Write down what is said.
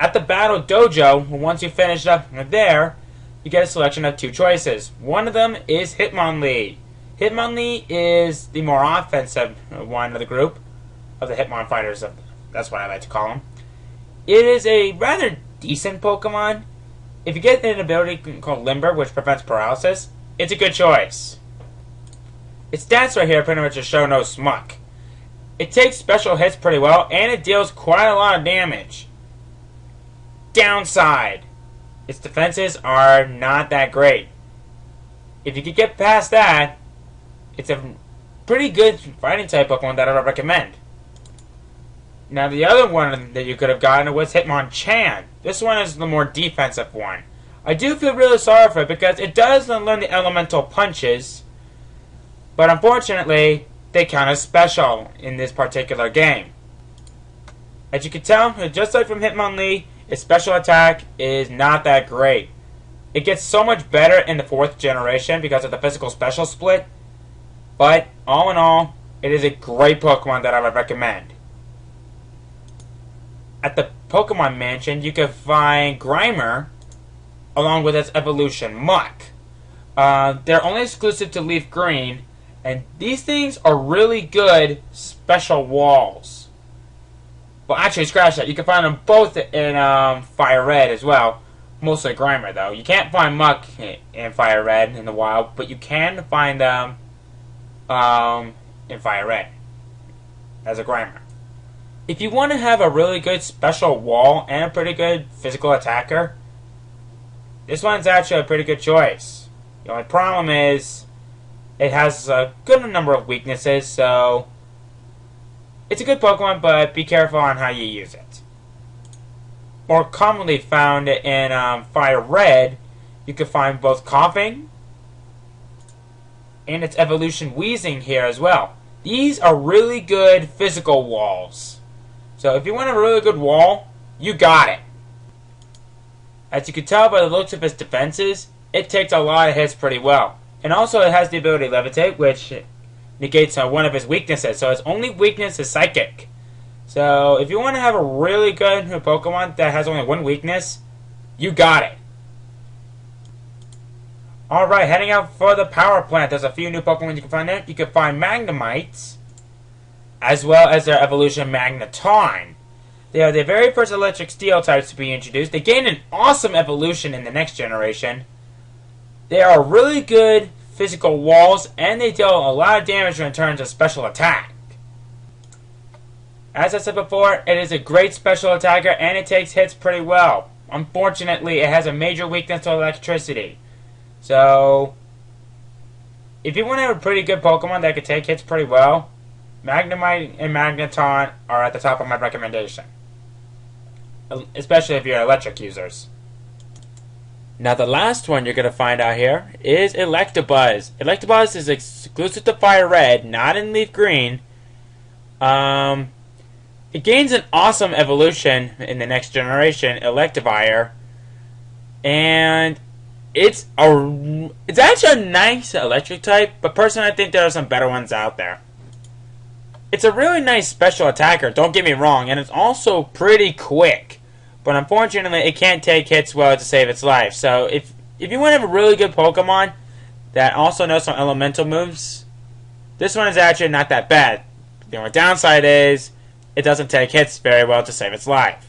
At the Battle Dojo, once you finish up there, you get a selection of two choices. One of them is Hitmonlee. Hitmonlee is the more offensive one of the group, of the Hitmon fighters. That's what I like to call him. It is a rather decent Pokemon. If you get an ability called Limber, which prevents paralysis, it's a good choice. Its stats right here pretty much just show no smuck. It takes special hits pretty well, and it deals quite a lot of damage. Downside: its defenses are not that great. If you could get past that, it's a pretty good fighting type Pokemon that I would recommend. Now the other one that you could have gotten was Hitmonchan. This one is the more defensive one. I do feel really sorry for it because it does learn the elemental punches, but unfortunately they count as special in this particular game. As you can tell, just like from Hitmonlee, its special attack is not that great. It gets so much better in the 4th generation because of the physical special split, but all in all, it is a great Pokemon that I would recommend. At the Pokemon Mansion, you can find Grimer along with its evolution, Muck. They're only exclusive to Leaf Green, and these things are really good special walls. Well, actually, scratch that. You can find them both in FireRed as well. Mostly Grimer, though. You can't find Muck in FireRed in the wild, but you can find them in FireRed as a Grimer. If you want to have a really good special wall and a pretty good physical attacker, this one's actually a pretty good choice. The only problem is it has a good number of weaknesses, so it's a good Pokemon, but be careful on how you use it. More commonly found in FireRed, you can find both Coughing and its evolution Wheezing here as well. These are really good physical walls. So if you want a really good wall, you got it. As you can tell by the looks of its defenses, it takes a lot of hits pretty well. And also it has the ability Levitate, which negates one of its weaknesses. So its only weakness is Psychic. So if you want to have a really good Pokemon that has only one weakness, you got it. Alright, heading out for the Power Plant. There's a few new Pokemon you can find there. You can find Magnemites, as well as their evolution Magneton. They are the very first electric steel types to be introduced. They gain an awesome evolution in the next generation. They are really good physical walls, and they deal a lot of damage in terms of special attack. As I said before, it is a great special attacker, and it takes hits pretty well. Unfortunately, it has a major weakness to electricity. So, if you want to have a pretty good Pokemon that can take hits pretty well, Magnemite and Magneton are at the top of my recommendation. Especially if you're electric users. Now the last one you're going to find out here is Electabuzz. Electabuzz is exclusive to FireRed, not in Leaf Green. It gains an awesome evolution in the next generation, Electivire. And it's actually a nice electric type, but personally I think there are some better ones out there. It's a really nice special attacker, don't get me wrong, and it's also pretty quick. But unfortunately, it can't take hits well to save its life. So if you want to have a really good Pokemon that also knows some elemental moves, this one is actually not that bad. The only downside is it doesn't take hits very well to save its life.